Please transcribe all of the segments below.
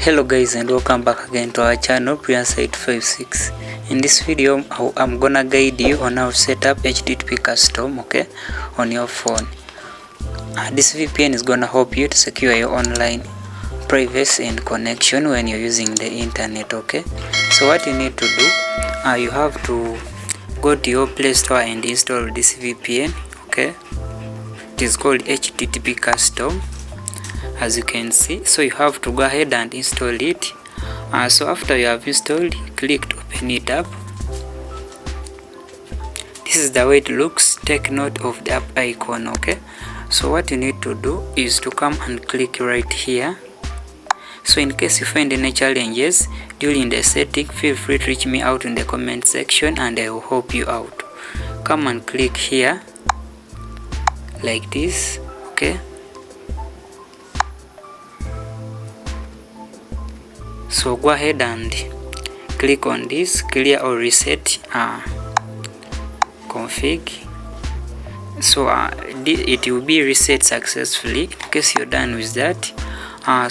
Hello guys, and welcome back again to our channel Site56. In this video I'm gonna guide you on how to set up HTTP custom, okay, on your phone. This VPN is gonna help you to secure your online privacy and connection when you're using the internet, okay. So what you need to do, you have to go to your Play Store and install this VPN, okay. It is called HTTP custom, as you can see. So you have to go ahead and install it. So after you have installed, click to open it up. This is the way it looks. Take note of the app icon, okay. So what you need to do is to come and click right here. So in case you find any challenges during the setting, feel free to reach me out in the comment section and I will help you out. Come and click here like this, okay. So go ahead and click on this clear or reset config. So it will be reset successfully in case you're done with that.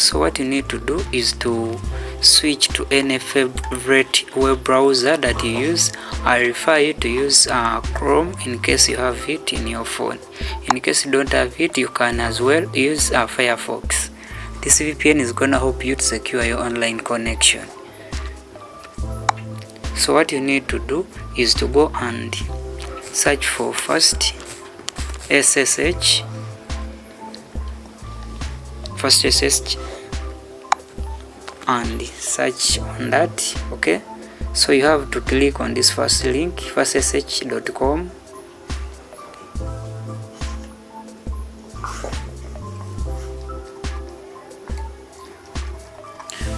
So what you need to do is to switch to any favorite web browser that you use. I refer you to use Chrome in case you have it in your phone. In case you don't have it, you can as well use Firefox. This VPN is gonna help you to secure your online connection. So what you need to do is to go and search for first SSH, and search on that, okay. So you have to click on this first link, firstsh.com.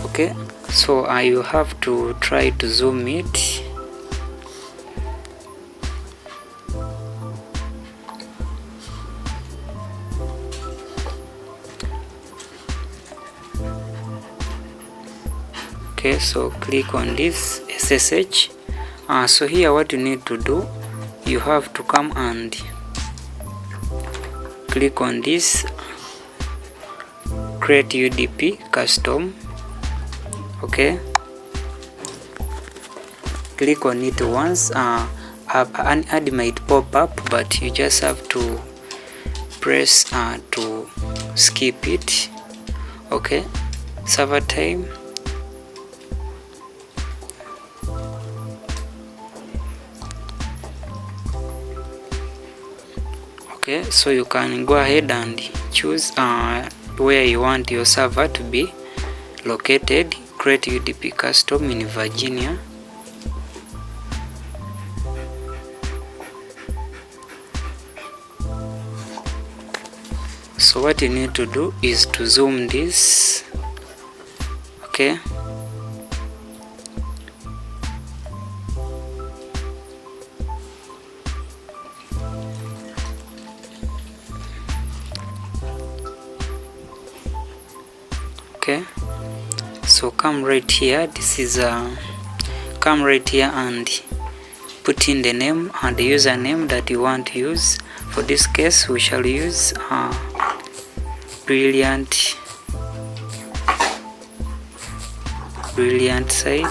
Okay, so you have to try to zoom it. Okay, so click on this SSH. So here what you need to do, you have to come and click on this create UDP custom, okay. Click on it once. An ad might pop up, but you just have to press to skip it, okay. Server time. Okay, so you can go ahead and choose where you want your server to be located. Create UDP custom in Virginia. So what you need to do is to zoom this, okay. Okay, so come right here. This is come right here and put in the name and the username that you want to use. For this case we shall use brilliant side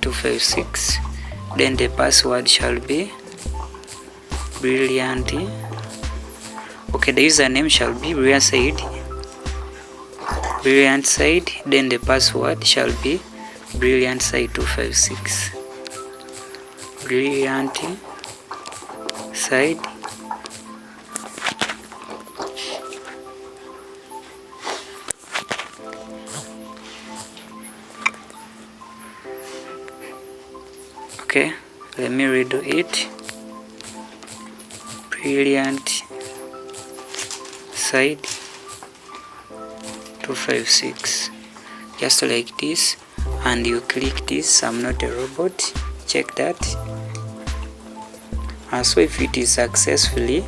256. Then the password shall be brilliant. Okay, the username shall be brilliant side, then the password shall be brilliant side 256. Brilliant side. Okay, let me redo it. Brilliant side 256, just like this, and you click this. I'm not a robot. Check that. So if it is successfully,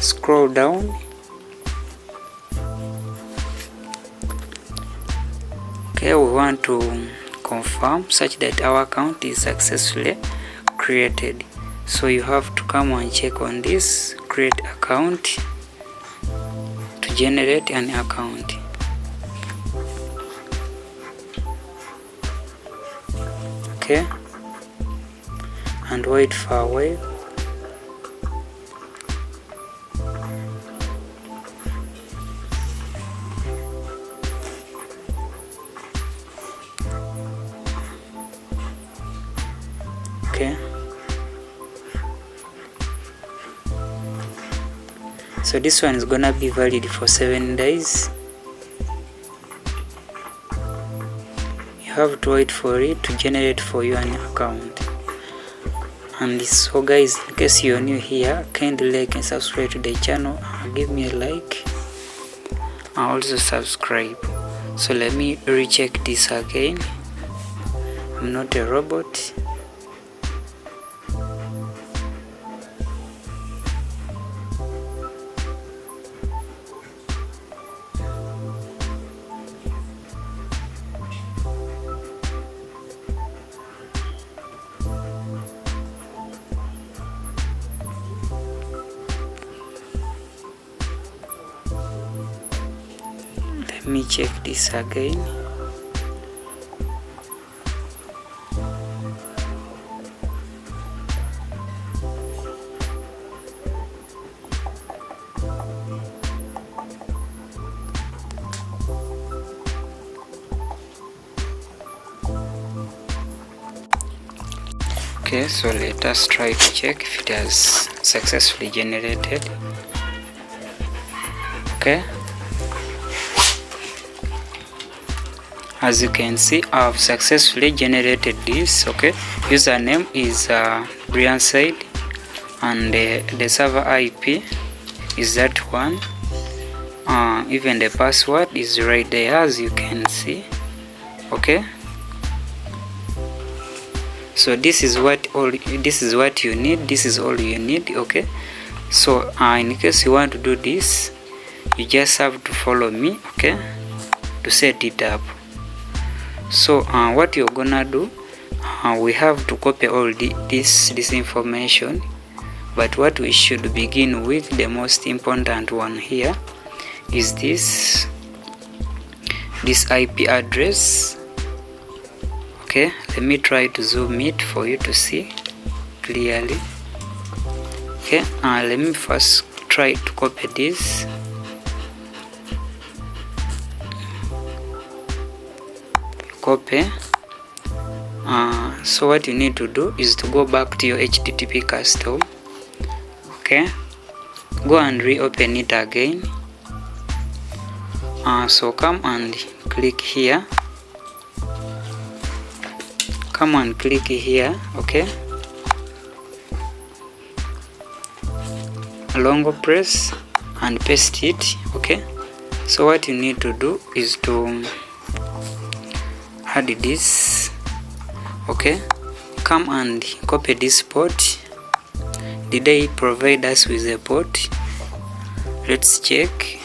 scroll down. Okay, we want to confirm such that our account is successfully created. So you have to come and check on this create account to generate an account. Okay, and wait for a while. Okay, so this one is gonna be valid for 7 days. You have to wait for it to generate for you an account. And so guys, in case you're new here, kindly like and subscribe to the channel, give me a like and also subscribe. So let me recheck this again. I'm not a robot. Let me check this again. Okay, so let us try to check if it has successfully generated. Okay, as you can see, I have successfully generated this. Okay, username is Brianside, and the server IP is that one. Even the password is right there, as you can see. Okay, so this is what you need. This is all you need. Okay, so in case you want to do this, you just have to follow me, okay, to set it up. So what you're gonna do, we have to copy all this information, but what we should begin with, the most important one here, is this IP address. Okay, let me try to zoom it for you to see clearly. Okay, let me first try to copy this. Copy. So what you need to do is to go back to your HTTP custom. Okay, go and reopen it again. So come and click here. Come and click here. Okay, long press and paste it. Okay, so what you need to do is to add this. Okay, come and copy this port. Did they provide us with a port? Let's check.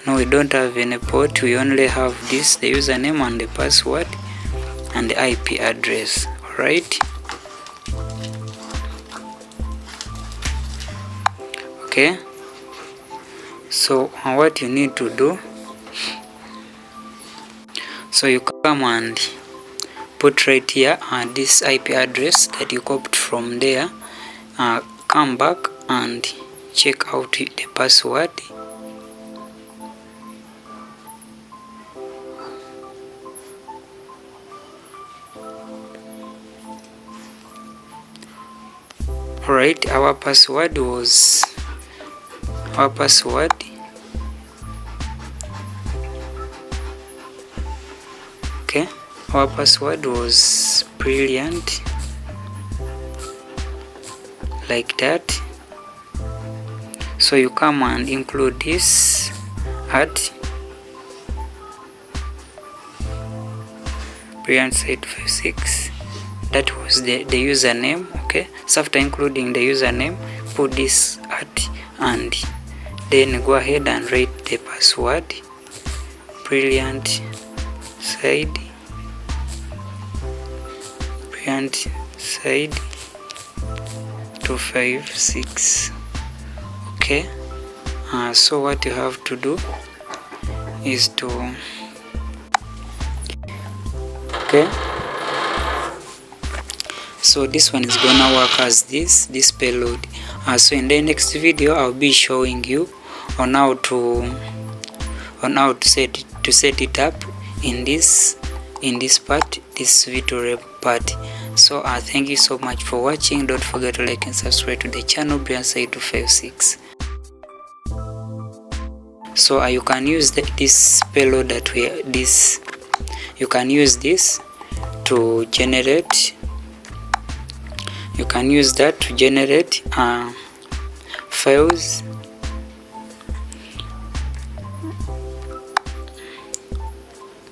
No, we don't have any port. We only have this, the username and the password and the IP address. Alright, okay, so what you need to do, so you come and put right here this IP address that you copied from there. Come back and check out the password. Alright, our password, okay, our password was brilliant, like that. So you come and include this at Brianside56. That was the username. Okay, so after including the username, put this at, and then go ahead and write the password, Brianside 256. Okay, So what you have to do is to so this one is gonna work as this payload. So in the next video I'll be showing you on how to set it up in this part, this video part. So thank you so much for watching. Don't forget to like and subscribe to the channel Brian8256. So you can use this payload that you can use this to generate, you can use that to generate files.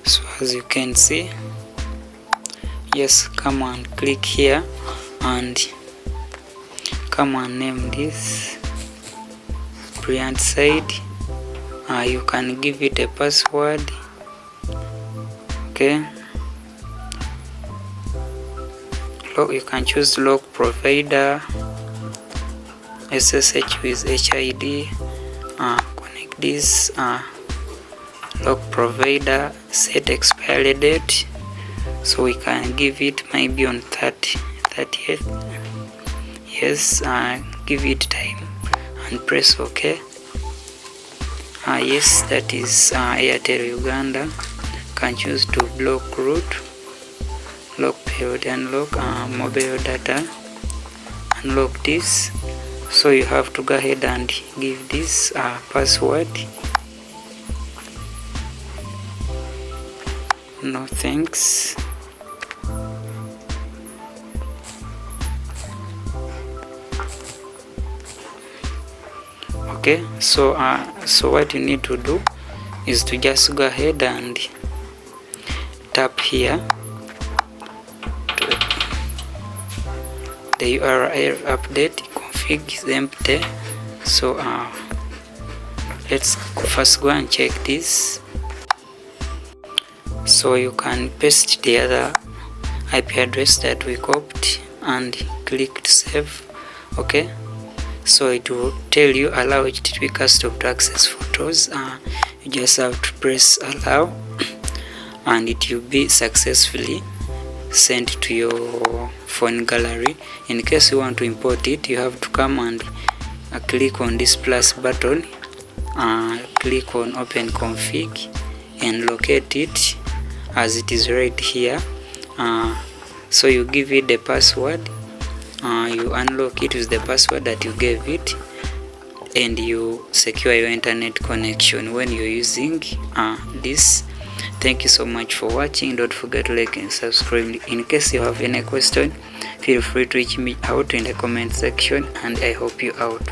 So as you can see, just come and click here and come and name this Brian side. You can give it a password. Okay, you can choose log provider, SSH with HID, connect this log provider, set expiry date. So we can give it maybe on 30th. Yes, give it time and press OK. Yes, that is Airtel Uganda. Can choose to block root, lock period, unlock mobile data, unlock this. So you have to go ahead and give this password. No thanks. Okay, so what you need to do is to just go ahead and tap here to the URL update. Config is empty. So let's first go and check this. So you can paste the other IP address that we copied and click to save. Okay, so it will tell you allow HTTP custom to access photos. You just have to press allow and it will be successfully sent to your phone gallery. In case you want to import it, you have to come and click on this plus button, click on open config and locate it as it is right here. So you give it the password, you unlock it with the password that you gave it, and you secure your internet connection when you're using this. Thank you so much for watching. Don't forget to like and subscribe. In case you have any question, feel free to reach me out in the comment section, and I hope you out.